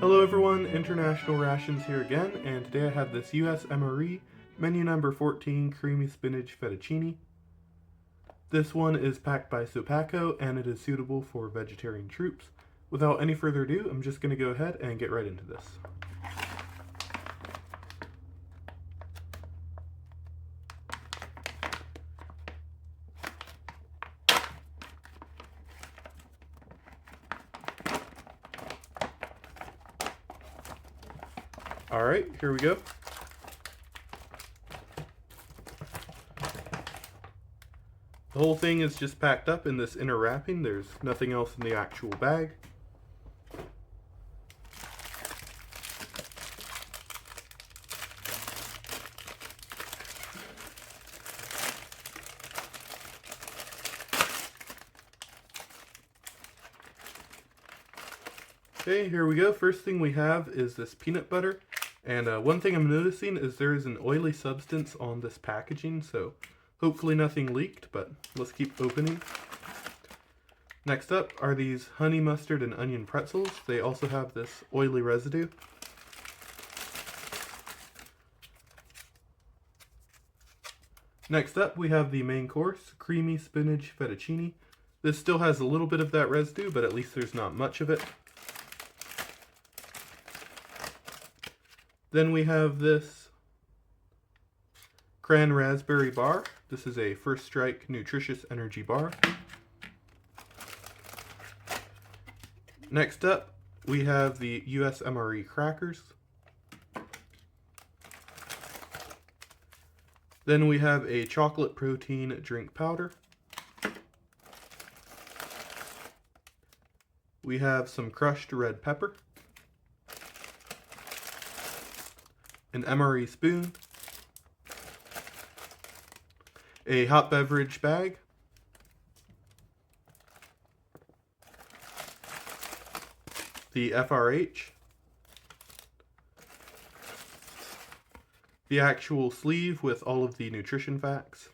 Hello everyone, International Rations here again, and today I have this US MRE menu number 14 creamy spinach fettuccine. This one is packed by Sopaco and it is suitable for vegetarian troops. Without any further ado, I'm just going to go ahead and get right into this. Alright, here we go. The whole thing is just packed up in this inner wrapping. There's nothing else in the actual bag. Okay, here we go. First thing we have is this peanut butter. And one thing I'm noticing is there is an oily substance on this packaging, so hopefully nothing leaked, but let's keep opening. Next up are these honey mustard and onion pretzels. They also have this oily residue. Next up we have the main course, creamy spinach fettuccine. This still has a little bit of that residue, but at least there's not much of it. Then we have this cran raspberry bar. This is a First Strike nutritious energy bar. Next up, we have the US MRE crackers. Then we have a chocolate protein drink powder. We have some crushed red pepper. An MRE spoon, a hot beverage bag, the FRH, the actual sleeve with all of the nutrition facts,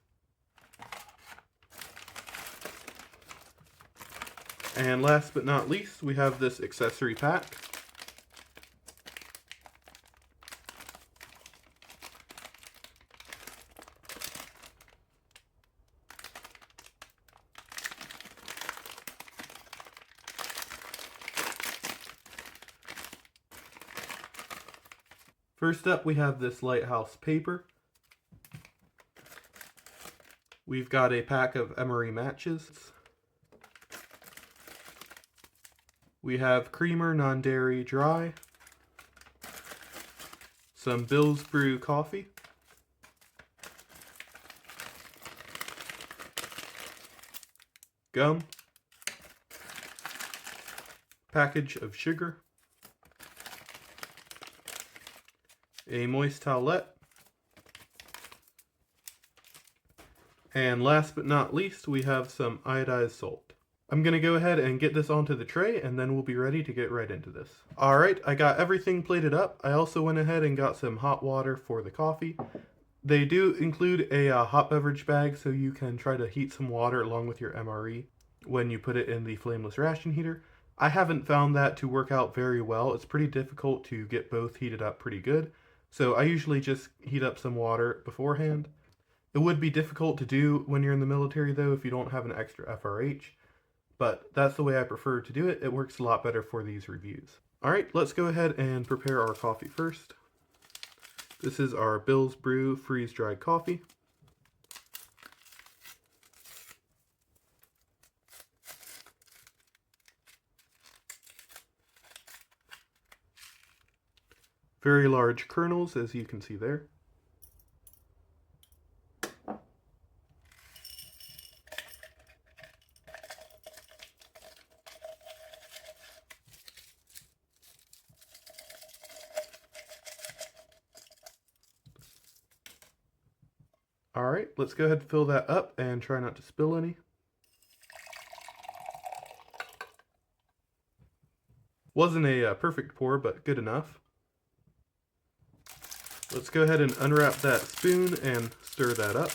and last but not least, we have this accessory pack. First up, we have this lighthouse paper. We've got a pack of MRE matches. We have creamer non-dairy dry. Some Bill's Brew coffee. Gum. Package of sugar. A moist towelette, and last but not least, we have some iodized salt. I'm going to go ahead and get this onto the tray, and then we'll be ready to get right into this. Alright, I got everything plated up. I also went ahead and got some hot water for the coffee. They do include a hot beverage bag, so you can try to heat some water along with your MRE when you put it in the flameless ration heater. I haven't found that to work out very well. It's pretty difficult to get both heated up pretty good. So I usually just heat up some water beforehand. It would be difficult to do when you're in the military though if you don't have an extra FRH, but that's the way I prefer to do it. It works a lot better for these reviews. Alright, let's go ahead and prepare our coffee first. This is our Bill's Brew freeze-dried coffee. Very large kernels, as you can see there. Alright, let's go ahead and fill that up and try not to spill any. Wasn't a perfect pour, but good enough. Let's go ahead and unwrap that spoon and stir that up.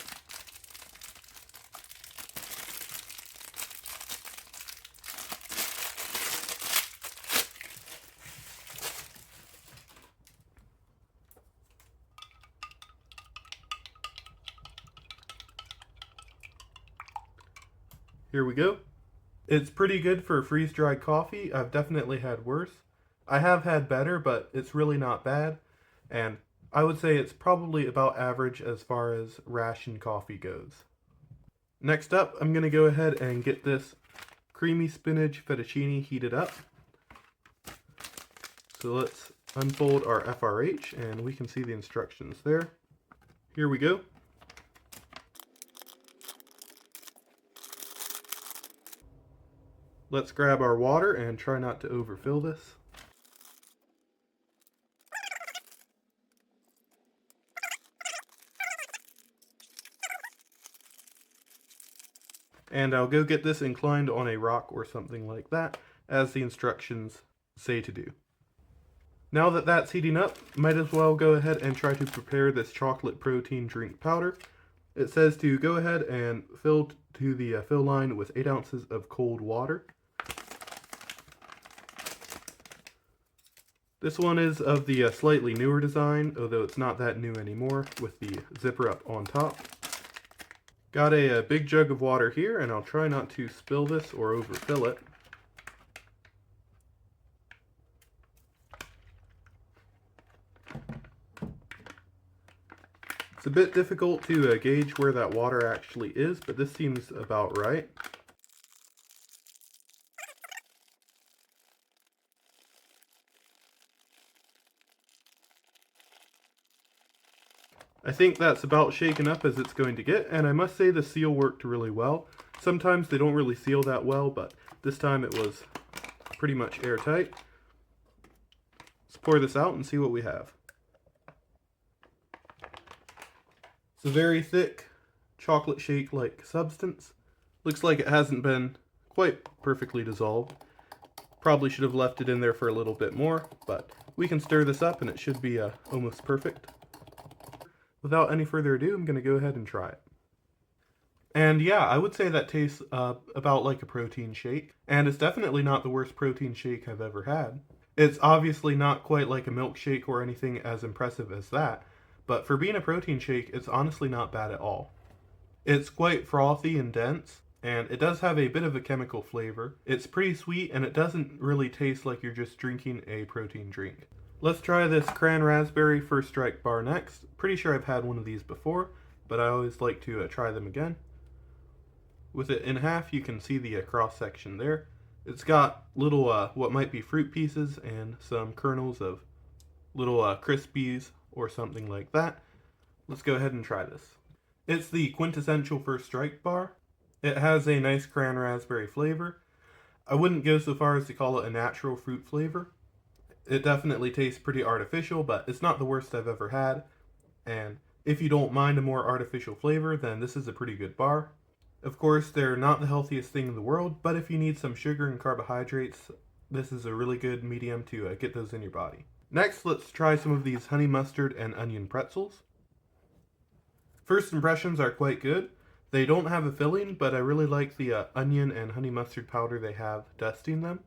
Here we go. It's pretty good for freeze-dried coffee. I've definitely had worse. I have had better, but it's really not bad. And I would say it's probably about average as far as ration coffee goes. Next up, I'm going to go ahead and get this creamy spinach fettuccine heated up. So let's unfold our FRH and we can see the instructions there. Here we go. Let's grab our water and try not to overfill this. And I'll go get this inclined on a rock or something like that, as the instructions say to do. Now that that's heating up, might as well go ahead and try to prepare this chocolate protein drink powder. It says to go ahead and fill to the fill line with 8 ounces of cold water. This one is of the slightly newer design, although it's not that new anymore, with the zipper up on top. Got a big jug of water here, and I'll try not to spill this or overfill it. It's a bit difficult to gauge where that water actually is, but this seems about right. I think that's about shaken up as it's going to get, and I must say the seal worked really well. Sometimes they don't really seal that well, but this time it was pretty much airtight. Let's pour this out and see what we have. It's a very thick chocolate shake-like substance. Looks like it hasn't been quite perfectly dissolved. Probably should have left it in there for a little bit more, but we can stir this up and it should be almost perfect. Without any further ado, I'm going to go ahead and try it. And yeah, I would say that tastes about like a protein shake, and it's definitely not the worst protein shake I've ever had. It's obviously not quite like a milkshake or anything as impressive as that, but for being a protein shake, it's honestly not bad at all. It's quite frothy and dense, and it does have a bit of a chemical flavor. It's pretty sweet, and it doesn't really taste like you're just drinking a protein drink. Let's try this cran raspberry first strike bar next. Pretty sure I've had one of these before, but I always like to try them again. With it in half, you can see the cross section there. It's got little what might be fruit pieces and some kernels of little Crispies or something like that. Let's go ahead and try this. It's the quintessential first strike bar. It has a nice cran raspberry flavor. I wouldn't go so far as to call it a natural fruit flavor. It definitely tastes pretty artificial, but it's not the worst I've ever had. And if you don't mind a more artificial flavor, then this is a pretty good bar. Of course, they're not the healthiest thing in the world, but if you need some sugar and carbohydrates, this is a really good medium to get those in your body. Next, let's try some of these honey mustard and onion pretzels. First impressions are quite good. They don't have a filling, but I really like the onion and honey mustard powder they have dusting them.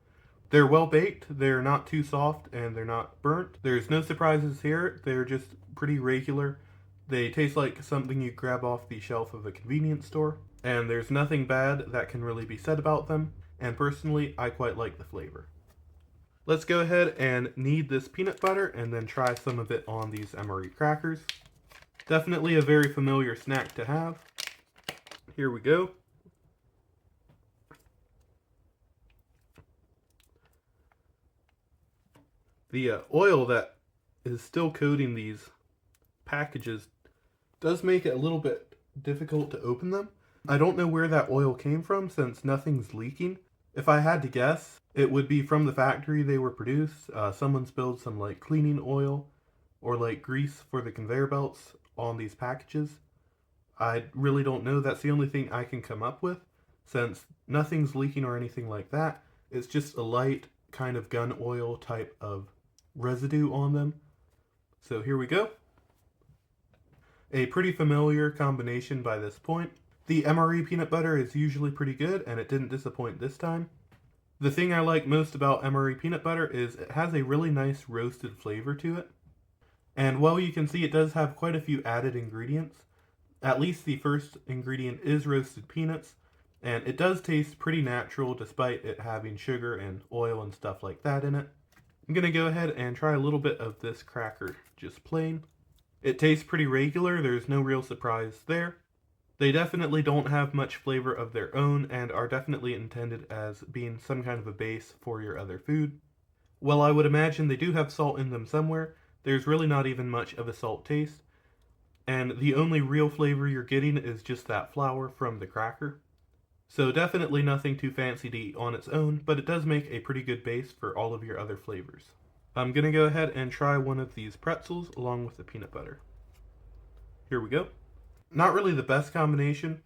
They're well baked, they're not too soft, and they're not burnt. There's no surprises here, they're just pretty regular. They taste like something you grab off the shelf of a convenience store, and there's nothing bad that can really be said about them, and personally, I quite like the flavor. Let's go ahead and knead this peanut butter and then try some of it on these MRE crackers. Definitely a very familiar snack to have. Here we go. The oil that is still coating these packages does make it a little bit difficult to open them. I don't know where that oil came from since nothing's leaking. If I had to guess, it would be from the factory they were produced. Someone spilled some like cleaning oil or like grease for the conveyor belts on these packages. I really don't know. That's the only thing I can come up with since nothing's leaking or anything like that. It's just a light kind of gun oil type of residue on them. So here we go. A pretty familiar combination by this point. The MRE peanut butter is usually pretty good, and it didn't disappoint this time. The thing I like most about MRE peanut butter is it has a really nice roasted flavor to it. And while you can see it does have quite a few added ingredients, at least the first ingredient is roasted peanuts, And it does taste pretty natural despite it having sugar and oil and stuff like that in it. I'm going to go ahead and try a little bit of this cracker, just plain. It tastes pretty regular, there's no real surprise there. They definitely don't have much flavor of their own and are definitely intended as being some kind of a base for your other food. While I would imagine they do have salt in them somewhere, there's really not even much of a salt taste, and the only real flavor you're getting is just that flour from the cracker. So definitely nothing too fancy to eat on its own, but it does make a pretty good base for all of your other flavors. I'm going to go ahead and try one of these pretzels along with the peanut butter. Here we go. Not really the best combination.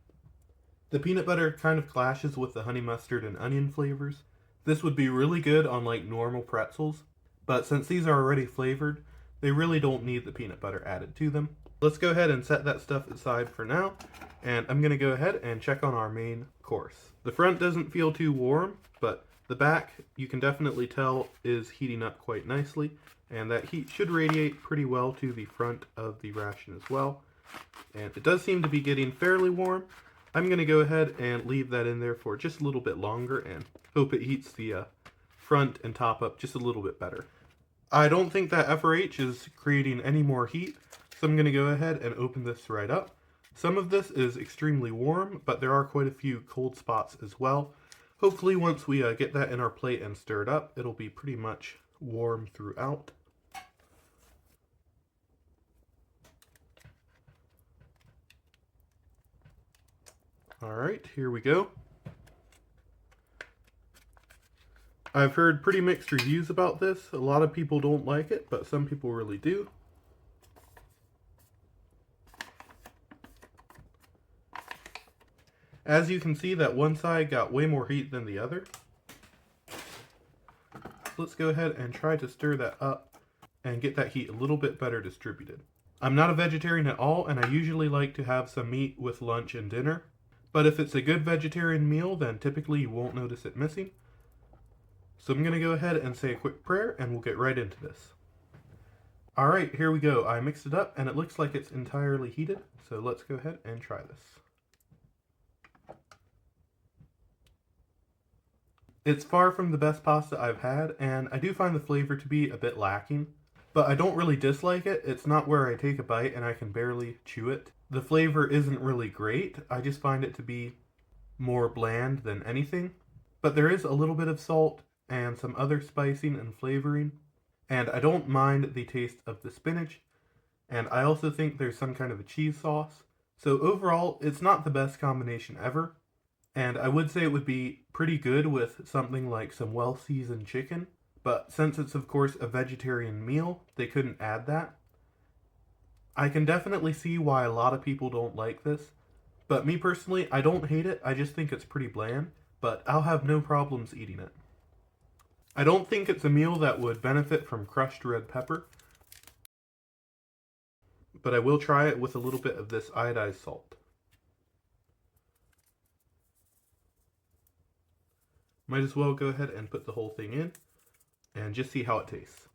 The peanut butter kind of clashes with the honey mustard and onion flavors. This would be really good on like normal pretzels, but since these are already flavored, they really don't need the peanut butter added to them. Let's go ahead and set that stuff aside for now, and I'm going to go ahead and check on our main course. The front doesn't feel too warm, but the back, you can definitely tell, is heating up quite nicely, and that heat should radiate pretty well to the front of the ration as well. And it does seem to be getting fairly warm. I'm going to go ahead and leave that in there for just a little bit longer and hope it heats the front and top up just a little bit better. I don't think that FRH is creating any more heat, so I'm going to go ahead and open this right up. Some of this is extremely warm, but there are quite a few cold spots as well. Hopefully once we get that in our plate and stir it up, it'll be pretty much warm throughout. Alright, here we go. I've heard pretty mixed reviews about this. A lot of people don't like it, but some people really do. As you can see, that one side got way more heat than the other. Let's go ahead and try to stir that up and get that heat a little bit better distributed. I'm not a vegetarian at all, and I usually like to have some meat with lunch and dinner. But if it's a good vegetarian meal, then typically you won't notice it missing. So I'm going to go ahead and say a quick prayer, and we'll get right into this. Alright, here we go. I mixed it up, and it looks like it's entirely heated. So let's go ahead and try this. It's far from the best pasta I've had, and I do find the flavor to be a bit lacking. But I don't really dislike it. It's not where I take a bite and I can barely chew it. The flavor isn't really great. I just find it to be more bland than anything. But there is a little bit of salt and some other spicing and flavoring. And I don't mind the taste of the spinach. And I also think there's some kind of a cheese sauce. So overall, it's not the best combination ever. And I would say it would be pretty good with something like some well-seasoned chicken. But since it's of course a vegetarian meal, they couldn't add that. I can definitely see why a lot of people don't like this. But me personally, I don't hate it, I just think it's pretty bland. But I'll have no problems eating it. I don't think it's a meal that would benefit from crushed red pepper. But I will try it with a little bit of this iodized salt. Might as well go ahead and put the whole thing in and just see how it tastes.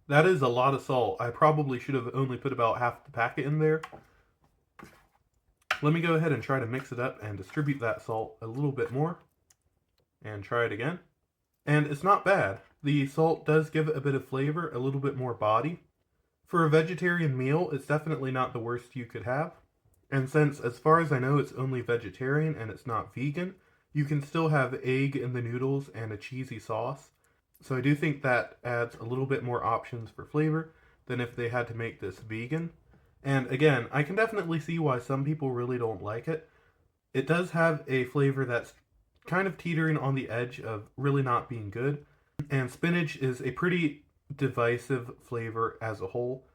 That is a lot of salt. I probably should have only put about half the packet in there. Let me go ahead and try to mix it up and distribute that salt a little bit more. And try it again. And it's not bad. The salt does give it a bit of flavor, a little bit more body. For a vegetarian meal, it's definitely not the worst you could have. And since, as far as I know, it's only vegetarian and it's not vegan, you can still have egg in the noodles and a cheesy sauce. So I do think that adds a little bit more options for flavor than if they had to make this vegan. And again, I can definitely see why some people really don't like it. It does have a flavor that's kind of teetering on the edge of really not being good. And spinach is a pretty divisive flavor as a whole.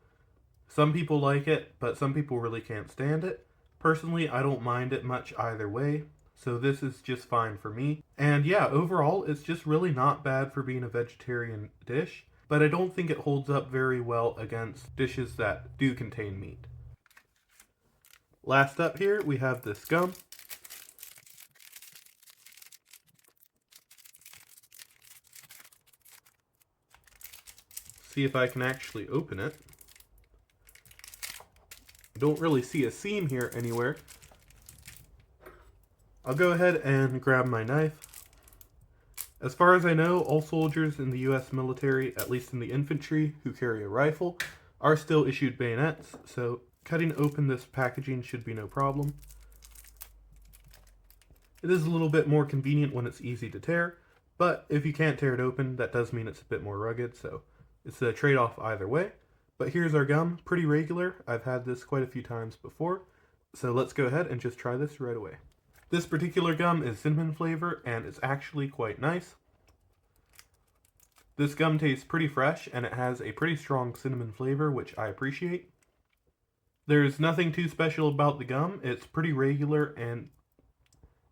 Some people like it, but some people really can't stand it. Personally, I don't mind it much either way, so this is just fine for me. And yeah, overall, it's just really not bad for being a vegetarian dish, but I don't think it holds up very well against dishes that do contain meat. Last up here, we have this gum. See if I can actually open it. I don't really see a seam here anywhere. I'll go ahead and grab my knife. As far as I know, all soldiers in the US military, at least in the infantry, who carry a rifle, are still issued bayonets, so cutting open this packaging should be no problem. It is a little bit more convenient when it's easy to tear, but if you can't tear it open, that does mean it's a bit more rugged, so it's a trade-off either way. But here's our gum, pretty regular. I've had this quite a few times before, so let's go ahead and just try this right away. This particular gum is cinnamon flavor, and it's actually quite nice. This gum tastes pretty fresh, and it has a pretty strong cinnamon flavor, which I appreciate. There's nothing too special about the gum. It's pretty regular and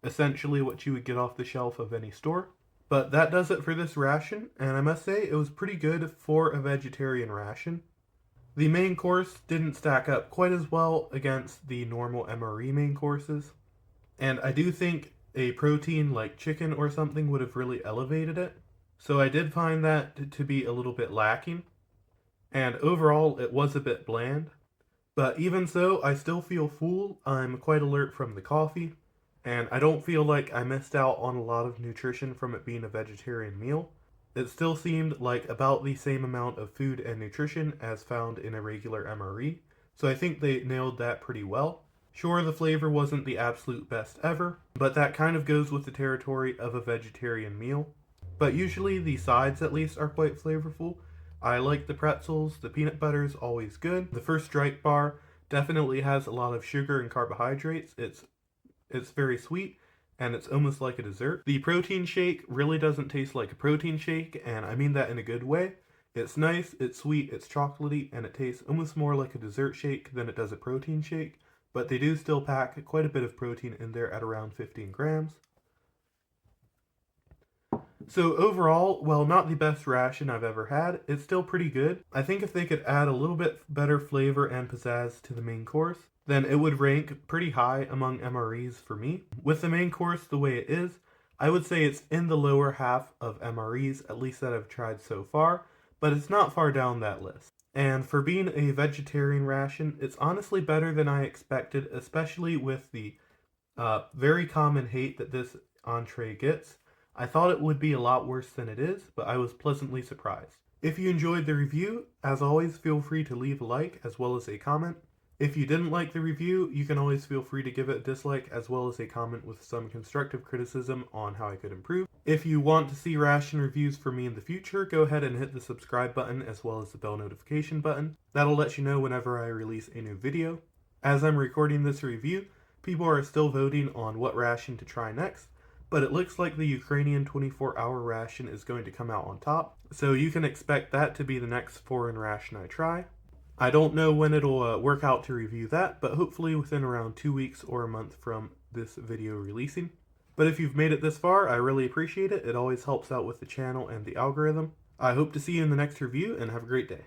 essentially what you would get off the shelf of any store. But that does it for this ration, and I must say it was pretty good for a vegetarian ration. The main course didn't stack up quite as well against the normal MRE main courses. And I do think a protein like chicken or something would have really elevated it. So I did find that to be a little bit lacking. And overall, it was a bit bland. But even so, I still feel full. I'm quite alert from the coffee. And I don't feel like I missed out on a lot of nutrition from it being a vegetarian meal. It still seemed like about the same amount of food and nutrition as found in a regular MRE. So I think they nailed that pretty well. Sure, the flavor wasn't the absolute best ever, but that kind of goes with the territory of a vegetarian meal. But usually the sides at least are quite flavorful. I like the pretzels, the peanut butter is always good. The first Strike bar definitely has a lot of sugar and carbohydrates. It's very sweet, and it's almost like a dessert. The protein shake really doesn't taste like a protein shake, and I mean that in a good way. It's nice, it's sweet, it's chocolatey, and it tastes almost more like a dessert shake than it does a protein shake. But they do still pack quite a bit of protein in there at around 15 grams. So overall, while not the best ration I've ever had, it's still pretty good. I think if they could add a little bit better flavor and pizzazz to the main course, then it would rank pretty high among MREs for me. With the main course the way it is, I would say it's in the lower half of MREs, at least that I've tried so far, but it's not far down that list. And for being a vegetarian ration, it's honestly better than I expected, especially with the very common hate that this entree gets. I thought it would be a lot worse than it is, but I was pleasantly surprised. If you enjoyed the review, as always, feel free to leave a like as well as a comment. If you didn't like the review, you can always feel free to give it a dislike as well as a comment with some constructive criticism on how I could improve. If you want to see ration reviews for me in the future, go ahead and hit the subscribe button as well as the bell notification button. That'll let you know whenever I release a new video. As I'm recording this review, people are still voting on what ration to try next, but it looks like the Ukrainian 24-hour ration is going to come out on top, so you can expect that to be the next foreign ration I try. I don't know when it'll work out to review that, but hopefully within around 2 weeks or a month from this video releasing. But if you've made it this far, I really appreciate it. It always helps out with the channel and the algorithm. I hope to see you in the next review, and have a great day.